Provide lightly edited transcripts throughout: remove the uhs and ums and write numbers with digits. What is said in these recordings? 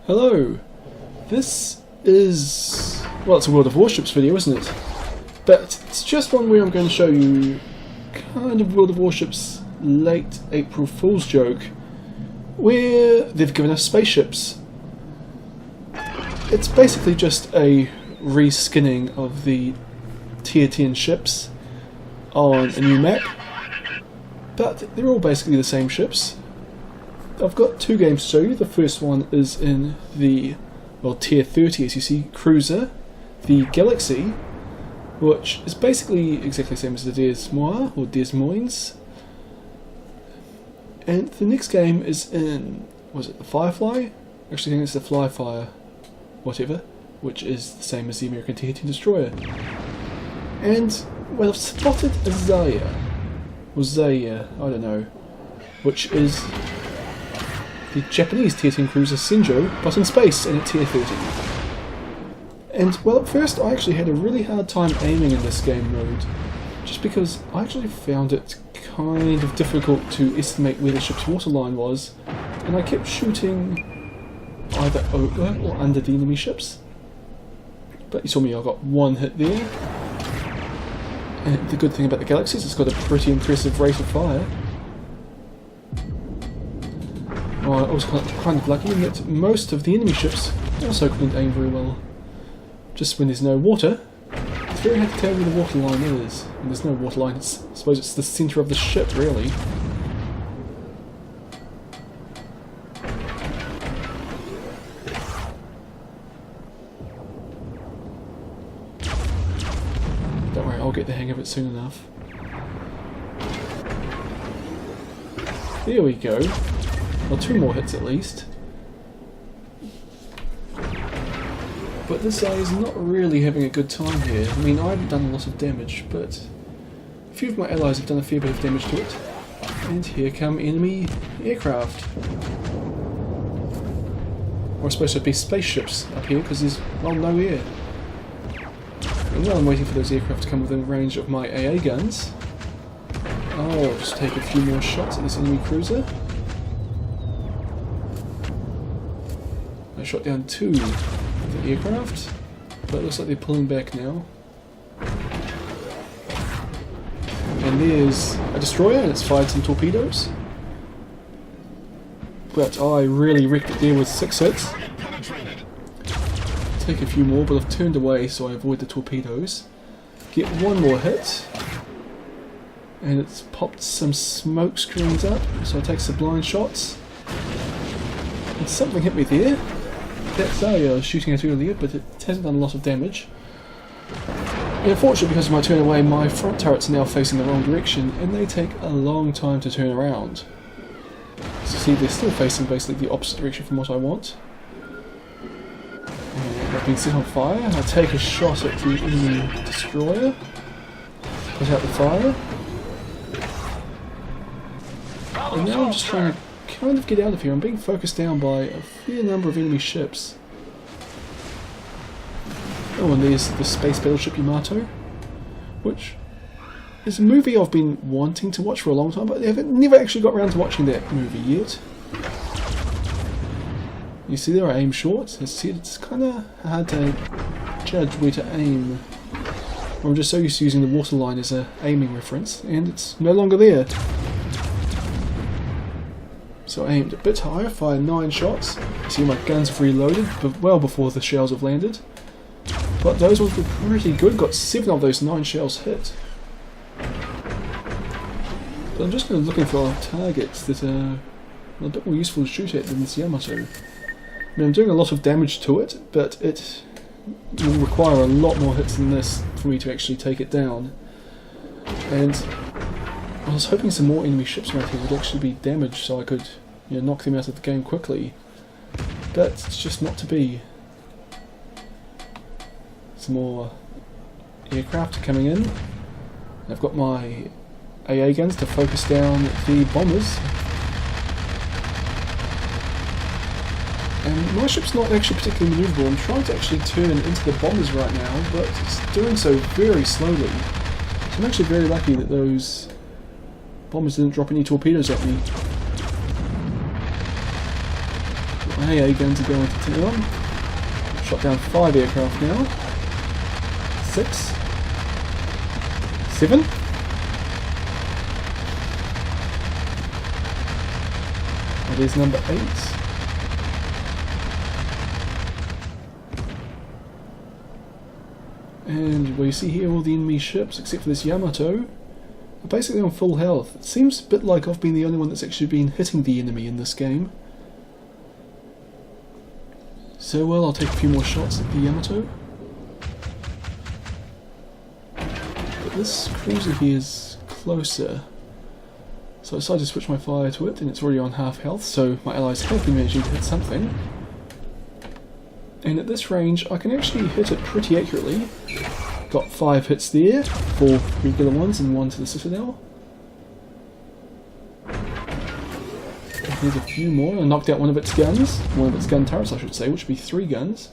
Hello! This is... well, it's a World of Warships video, isn't it? But it's just one where I'm going to show you kind of World of Warships late April Fool's joke, where they've given us spaceships. It's basically just a reskinning of the Tier 10 ships on a new map, but they're all basically the same ships. I've got two games to show you. The first one is in the, well, Tier 30, as you see, cruiser, the Galaxy, which is basically exactly the same as the Des Moines, or Des Moines. And the next game is in, was it the Firefly? Actually I think it's the Flyfire, whatever, which is the same as the American Tier 10 destroyer. And, well, I've spotted a Zaya, or Zaya, I don't know, which is the Japanese Tier 10 cruiser Senjo, but in space and at Tier 30. And, well, at first I actually had a really hard time aiming in this game mode, just because I actually found it kind of difficult to estimate where the ship's waterline was, and I kept shooting either over or under the enemy ships. But you saw me, I got one hit there. And the good thing about the Galaxy is it's got a pretty impressive rate of fire. I was kind of lucky in that most of the enemy ships also couldn't aim very well. Just when there's no water, it's very hard to tell where the waterline is. When there's no waterline, I suppose it's the centre of the ship, really. Don't worry, I'll get the hang of it soon enough. There we go. Well, two more hits at least. But this guy is not really having a good time here. I mean, I haven't done a lot of damage, but a few of my allies have done a fair bit of damage to it. And here come enemy aircraft. Or supposed to be spaceships up here, because there's, well, no air. And while I'm waiting for those aircraft to come within range of my AA guns, I'll just take a few more shots at this enemy cruiser. I shot down two of the aircraft, but it looks like they're pulling back now. And there's a destroyer, and it's fired some torpedoes. But I really wrecked it there with 6 hits. Take a few more, but I've turned away so I avoid the torpedoes. Get one more hit, and it's popped some smoke screens up, so I take some blind shots. And something hit me there. That's I was shooting at earlier, but it hasn't done a lot of damage. And unfortunately, because of my turn away, my front turrets are now facing the wrong direction, and they take a long time to turn around. So see, they're still facing basically the opposite direction from what I want. And I've been set on fire. I take a shot at the enemy destroyer, put out the fire, and now I'm just trying to kind of get out of here. I'm being focused down by a fair number of enemy ships. Oh, and there's the space battleship Yamato, which is a movie I've been wanting to watch for a long time, but I've never actually got around to watching that movie yet. You see there, I aim short. It's kind of hard to judge where to aim. I'm just so used to using the waterline as a aiming reference, and it's no longer there. So I aimed a bit higher, fired 9 shots. See, my guns have reloaded well before the shells have landed. But those ones were pretty good, got 7 of those 9 shells hit. But I'm just going to looking for targets that are a bit more useful to shoot at than this Yamato. I mean, I'm doing a lot of damage to it, but it will require a lot more hits than this for me to actually take it down. And I was hoping some more enemy ships around here would actually be damaged so I could, you know, knock them out of the game quickly. But it's just not to be. Some more aircraft coming in. I've got my AA guns to focus down the bombers. And my ship's not actually particularly manoeuvrable. I'm trying to actually turn into the bombers right now, but it's doing so very slowly. So I'm actually very lucky that those bombers didn't drop any torpedoes at me. AA guns are going to town. Shot down 5 aircraft now. 6. 7. Oh, there's number 8. And well, you see here all the enemy ships, except for this Yamato, are basically on full health. It seems a bit like I've been the only one that's actually been hitting the enemy in this game. So well, I'll take a few more shots at the Yamato. But this cruiser here is closer. So I decided to switch my fire to it, and it's already on half health, so my allies have been managing to hit something. And at this range, I can actually hit it pretty accurately. Got 5 hits there, 4 regular ones and 1 to the Citadel. And here's a few more. I knocked out one of its guns, one of its gun turrets I should say, which would be 3 guns.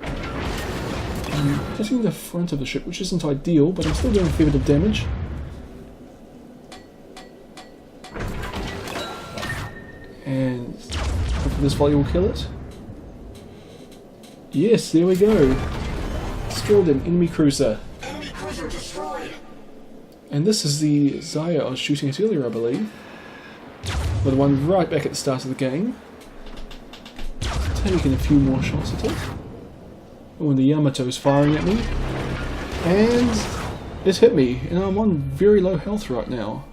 I'm hitting the front of the ship, which isn't ideal, but I'm still doing a fair bit of damage. And hopefully this volley will kill it. Yes, there we go. Destroyed an enemy cruiser. Enemy cruiser destroyed. And this is the Zaya I was shooting at earlier, I believe. Or the one right back at the start of the game. Taking a few more shots at it. Oh, and the Yamato's firing at me. And it hit me, and I'm on very low health right now.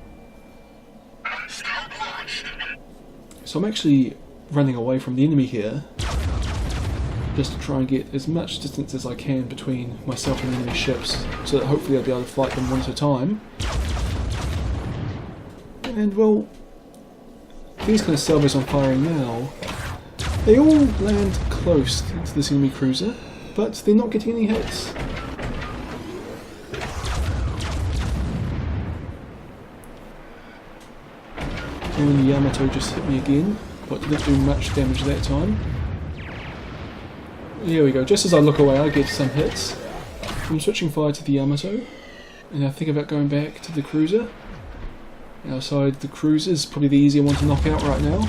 So I'm actually running away from the enemy here, just to try and get as much distance as I can between myself and the enemy ships, so that hopefully I'll be able to fight them one at a time. And well, these kind of salvos I'm firing now, they all land close to this enemy cruiser, but they're not getting any hits. And the Yamato just hit me again, but didn't do much damage that time. Here we go, just as I look away I get some hits. I'm switching fire to the Yamato, and I think about going back to the cruiser. Outside the cruiser is probably the easier one to knock out right now,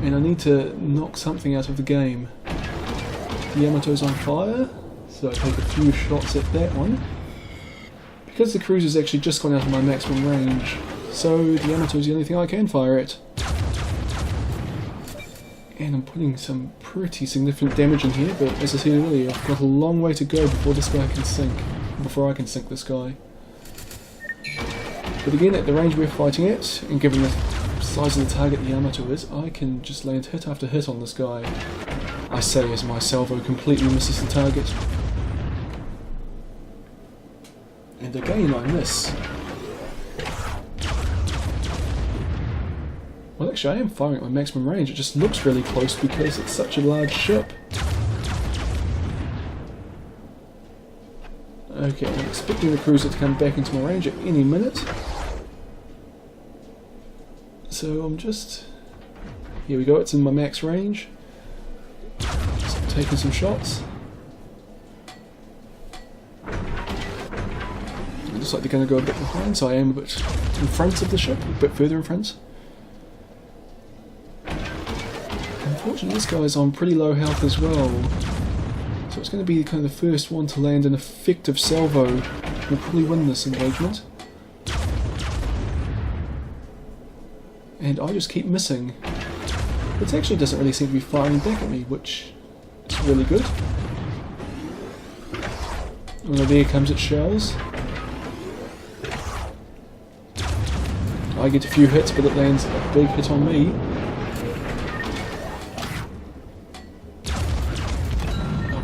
and I need to knock something out of the game. The Yamato's on fire, so I take a few shots at that one. Because the cruiser's actually just gone out of my maximum range, so the Yamato's the only thing I can fire at. And I'm putting some pretty significant damage in here, but as I said earlier, I've got a long way to go before this guy can sink. Before I can sink this guy. But again, at the range we're fighting at, and given the size of the target the Yamato is, I can just land hit after hit on this guy. I say as my salvo completely misses the target. And again I miss. Well, actually I am firing at my maximum range, it just looks really close because it's such a large ship. Okay, I'm expecting the cruiser to come back into my range at any minute. So I'm just... here we go, it's in my max range. So I'm taking some shots. It looks like they're going to go a bit behind, so I am a bit in front of the ship, a bit further in front. Unfortunately, this guy's on pretty low health as well, so it's going to be kind of the first one to land an effective salvo. We'll probably win this engagement. And I just keep missing. It actually doesn't really seem to be firing back at me, which is really good. Oh, there comes its shells. I get a few hits, but it lands a big hit on me.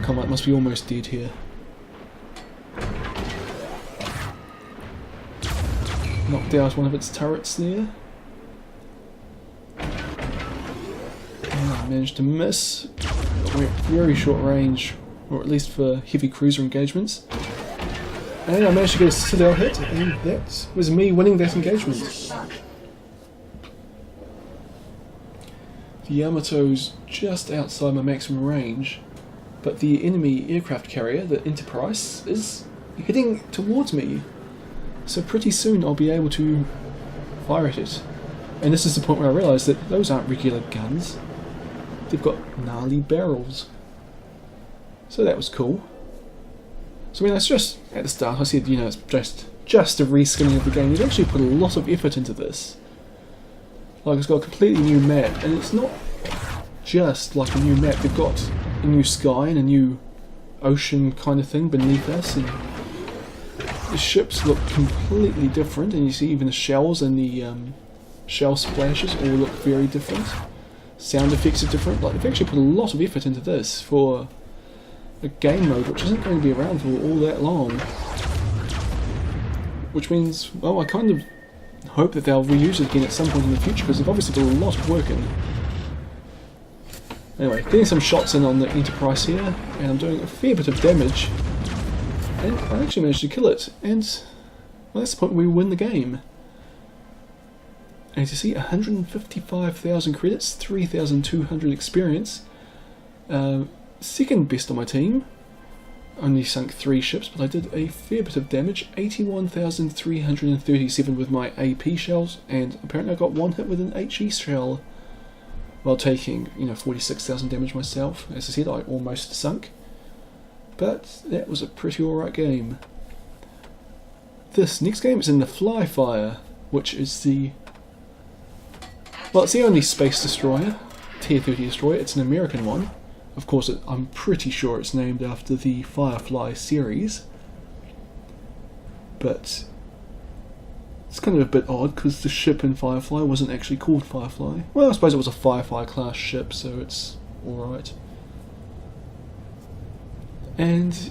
Come on, it must be almost dead here. Knocked out one of its turrets there. And I managed to miss. We're at very short range, or at least for heavy cruiser engagements. And I managed to get a Citadel hit, and that was me winning that engagement. The Yamato's just outside my maximum range. But the enemy aircraft carrier, the Enterprise, is heading towards me. So pretty soon I'll be able to fire at it. And this is the point where I realise that those aren't regular guns. they've got gnarly barrels. So that was cool. So I mean, it's just at the start I said, you know, it's just a reskinning of the game. They've actually put a lot of effort into this. Like, it's got a completely new map, and it's not just like a new map. They've got a new sky and a new ocean kind of thing beneath us, and the ships look completely different, and you see even the shells and the shell splashes all look very different. Sound effects are different. Like, they've actually put a lot of effort into this for a game mode which isn't going to be around for all that long. Which means, well, I kind of hope that they'll reuse it again at some point in the future, because they've obviously put a lot of work in. Anyway, getting some shots in on the Enterprise here, and I'm doing a fair bit of damage. And I actually managed to kill it, and well, that's the point where we win the game. And as you see, 155,000 credits, 3,200 experience. Second best on my team. Only sunk 3 ships, but I did a fair bit of damage. 81,337 with my AP shells, and apparently I got 1 hit with an HE shell while taking, you know, 46,000 damage myself. As I said, I almost sunk. But that was a pretty alright game. This next game is in the Flyfire, which is the... well, it's the only space destroyer, Tier 30 destroyer. It's an American one. Of course, I'm pretty sure it's named after the Firefly series. But it's kind of a bit odd, because the ship in Firefly wasn't actually called Firefly. Well, I suppose it was a Firefly class ship, so it's alright. And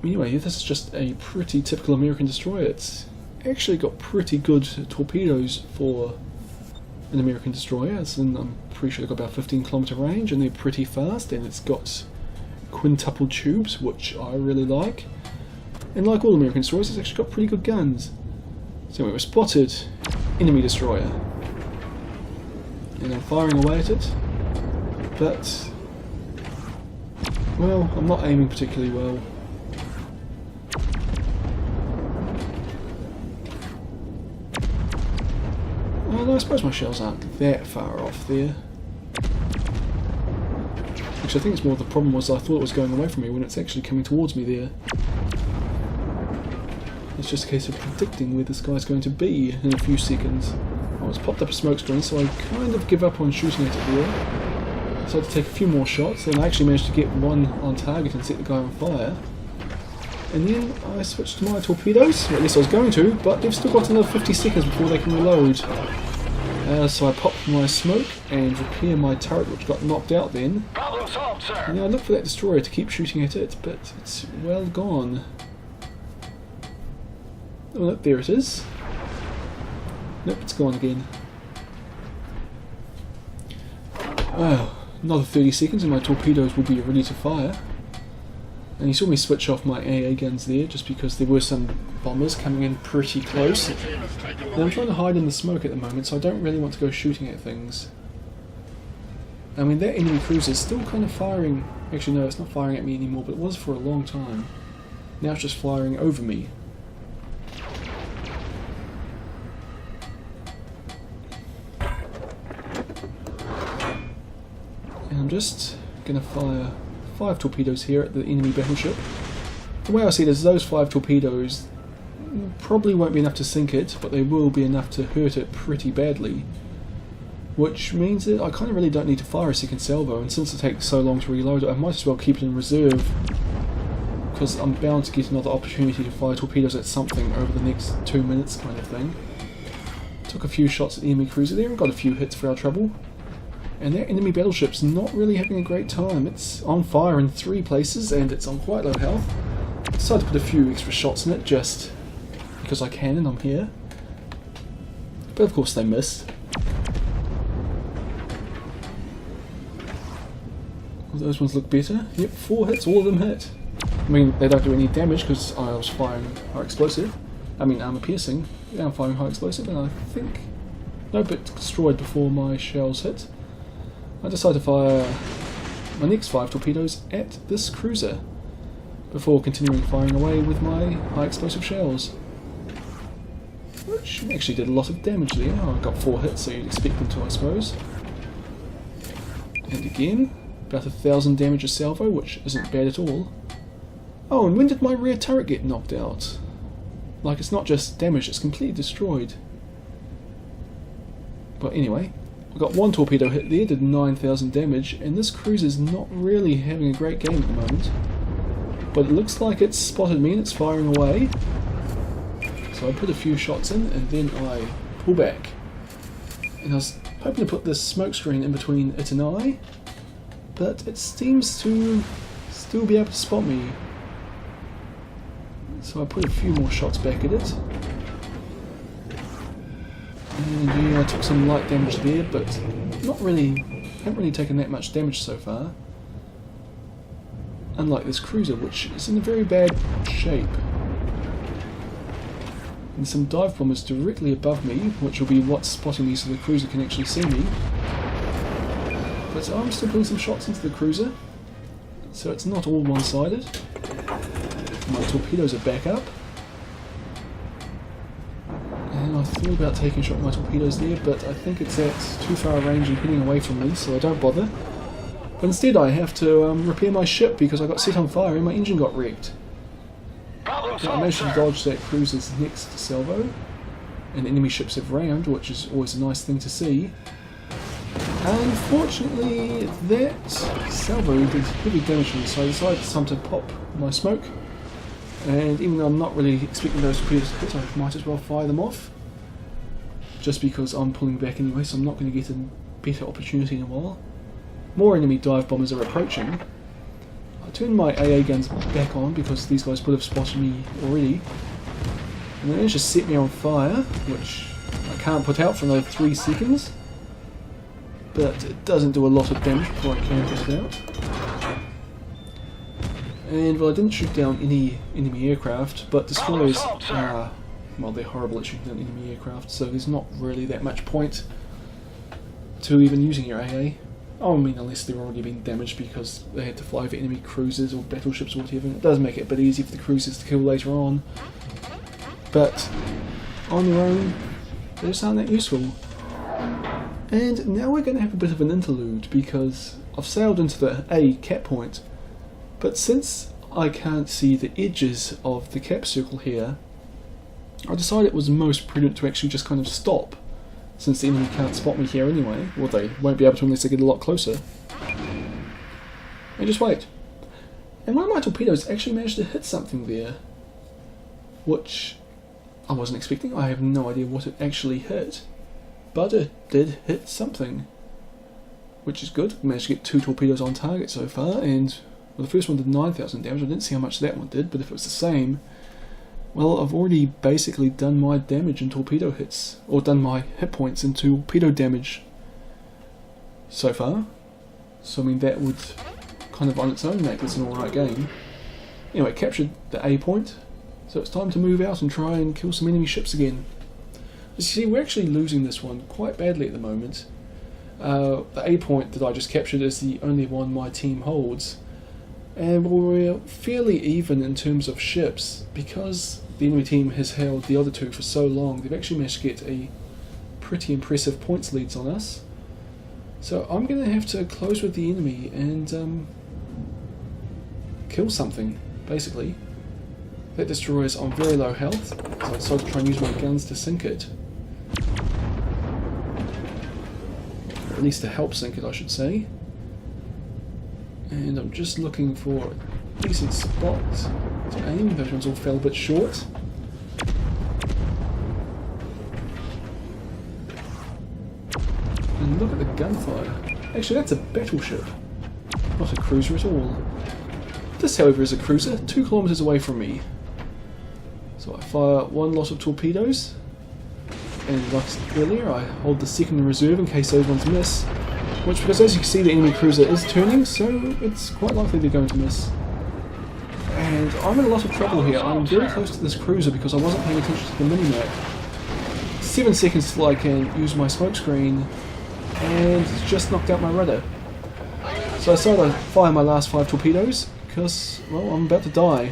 anyway, this is just a pretty typical American destroyer. It's actually got pretty good torpedoes for an American destroyer. I'm pretty sure they've got about 15-kilometer range, and they're pretty fast, and it's got quintuple tubes, which I really like. And like all American destroyers, it's actually got pretty good guns. So anyway, we spotted enemy destroyer, and I'm firing away at it, but well, I'm not aiming particularly well. Although I suppose my shells aren't that far off there. Actually, I think it's more the problem was I thought it was going away from me when it's actually coming towards me there. It's just a case of predicting where this guy's going to be in a few seconds. Oh, it's popped up a smoke screen, so I kind of give up on shooting at it there. Decided to take a few more shots, and I actually managed to get one on target and set the guy on fire. And then I switched to my torpedoes, or at least I was going to, but they've still got another 50 seconds before they can reload. So I pop my smoke and repair my turret, which got knocked out then. Problem solved, sir. And I look for that destroyer to keep shooting at it, but it's well gone. Oh, nope, there it is. Nope, it's gone again. Well, another 30 seconds and my torpedoes will be ready to fire. And you saw me switch off my AA guns there, just because there were some bombers coming in pretty close. And I'm trying to hide in the smoke at the moment, so I don't really want to go shooting at things. I mean, that enemy cruiser is still kind of firing. Actually, no, it's not firing at me anymore, but it was for a long time. Now it's just firing over me. And I'm just going to fire 5 torpedoes here at the enemy battleship. The way I see it is those 5 torpedoes probably won't be enough to sink it, but they will be enough to hurt it pretty badly. Which means that I kind of really don't need to fire a second salvo, and since it takes so long to reload it, I might as well keep it in reserve, because I'm bound to get another opportunity to fire torpedoes at something over the next 2 minutes kind of thing. Took a few shots at the enemy cruiser there and got a few hits for our trouble. And that enemy battleship's not really having a great time. It's on fire in 3 places and it's on quite low health. I decided to put a few extra shots in it just because I can and I'm here. But of course they missed. Those ones look better. Yep, 4 hits, all of them hit. I mean, they don't do any damage because I was firing high explosive. I mean, armor piercing. Yeah, I'm firing high explosive, and I think... nope, it destroyed before my shells hit. I decided to fire my next 5 torpedoes at this cruiser before continuing firing away with my high explosive shells. Which actually did a lot of damage there. Oh, I got 4 hits, so you'd expect them to, I suppose. And again, about 1,000 damage a salvo, which isn't bad at all. Oh, and when did my rear turret get knocked out? Like, it's not just damaged, it's completely destroyed. But anyway, I got one torpedo hit there, did 9,000 damage, and this cruiser's not really having a great game at the moment. But it looks like it's spotted me and it's firing away. So I put a few shots in and then I pull back. And I was hoping to put this smoke screen in between it and I, but it seems to still be able to spot me. So I put a few more shots back at it. And yeah, I took some light damage there, but haven't really taken that much damage so far. Unlike this cruiser, which is in a very bad shape. And some dive bombers directly above me, which will be what's spotting me so the cruiser can actually see me. But I'm still putting some shots into the cruiser, so it's not all one-sided. My torpedoes are back up. And I thought about taking a shot at my torpedoes there, but I think it's at too far a range and heading away from me, so I don't bother. But instead I have to repair my ship because I got set on fire and my engine got wrecked. Now, I managed to dodge that cruiser's next salvo, and enemy ships have rammed, which is always a nice thing to see. Unfortunately, that salvo did heavy damage to me, so I decided it's time to pop my smoke. And even though I'm not really expecting those torpedoes to hit, I might as well fire them off. Just because I'm pulling back anyway, so I'm not going to get a better opportunity in a while. More enemy dive bombers are approaching. I turned my AA guns back on because these guys would have spotted me already. And they managed to set me on fire, which I can't put out for another 3 seconds. But it doesn't do a lot of damage before I can put it out. And well, I didn't shoot down any enemy aircraft, but destroyers are, well, they're horrible at shooting down enemy aircraft, so there's not really that much point to even using your AA. I mean, unless they've already been damaged because they had to fly over enemy cruisers or battleships or whatever. It does make it a bit easier for the cruisers to kill later on. But on their own, they just aren't that useful. And now we're going to have a bit of an interlude because I've sailed into the A cap point, but since I can't see the edges of the cap circle here, I decided it was most prudent to actually just kind of stop, since the enemy can't spot me here anyway. Well, they won't be able to unless they get a lot closer. And just wait. And one of my torpedoes actually managed to hit something there, which I wasn't expecting. I have no idea what it actually hit, but it did hit something, which is good. I managed to get 2 torpedoes on target so far, and well, the first one did 9,000 damage. I didn't see how much that one did, but if it was the same, well, I've already basically done my damage in torpedo hits, or done my hit points in torpedo damage so far. So I mean, that would kind of on its own make this an alright game. Anyway, captured the A point, so it's time to move out and try and kill some enemy ships again. As you see, we're actually losing this one quite badly at the moment. The A point that I just captured is the only one my team holds, and we're fairly even in terms of ships because the enemy team has held the other 2 for so long. They've actually managed to get a pretty impressive points leads on us. So I'm going to have to close with the enemy and kill something, basically. That destroyer's on very low health, so I decided to try and use my guns to sink it. Or at least to help sink it, I should say. And I'm just looking for a decent spot to aim. Those ones all fell a bit short. And look at the gunfire. Actually, that's a battleship, not a cruiser at all. This, however, is a cruiser, 2 kilometers away from me. So I fire 1 lot of torpedoes, and like I said earlier, I hold the second in reserve in case those ones miss. Which, because as you can see, the enemy cruiser is turning, so it's quite likely they're going to miss. And I'm in a lot of trouble here. I'm very close to this cruiser because I wasn't paying attention to the minimap. 7 seconds till I can use my smoke screen, and it's just knocked out my rudder. So I decided to fire my last 5 torpedoes because, well, I'm about to die.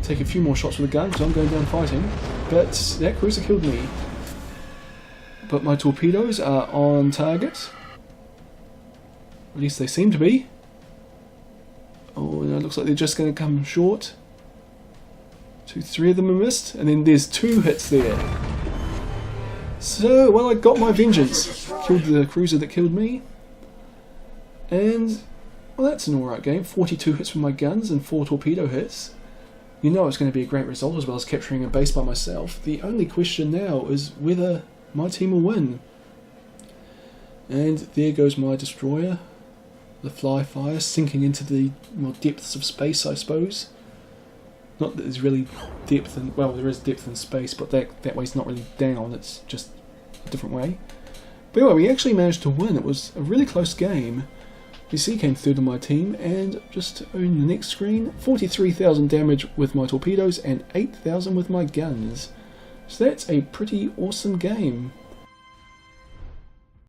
Take a few more shots with the gun because I'm going down fighting, but that cruiser killed me. But my torpedoes are on target, At least they seem to be. Oh, no, it looks like they're just going to come short. 2, 3 of them are missed, and then there's 2 hits there. So, well, I got my vengeance. Killed the cruiser that killed me. And, well, that's an alright game. 42 hits with my guns and 4 torpedo hits. You know it's going to be a great result, as well as capturing a base by myself. The only question now is whether my team will win. And there goes my destroyer. The Flyfire, sinking into the depths of space, I suppose. Not that there's really depth in, well, there is depth in space, but that way's not really down, it's just a different way. But anyway, we actually managed to win. It was a really close game. BC came third on my team, and just on the next screen, 43,000 damage with my torpedoes and 8,000 with my guns. So that's a pretty awesome game.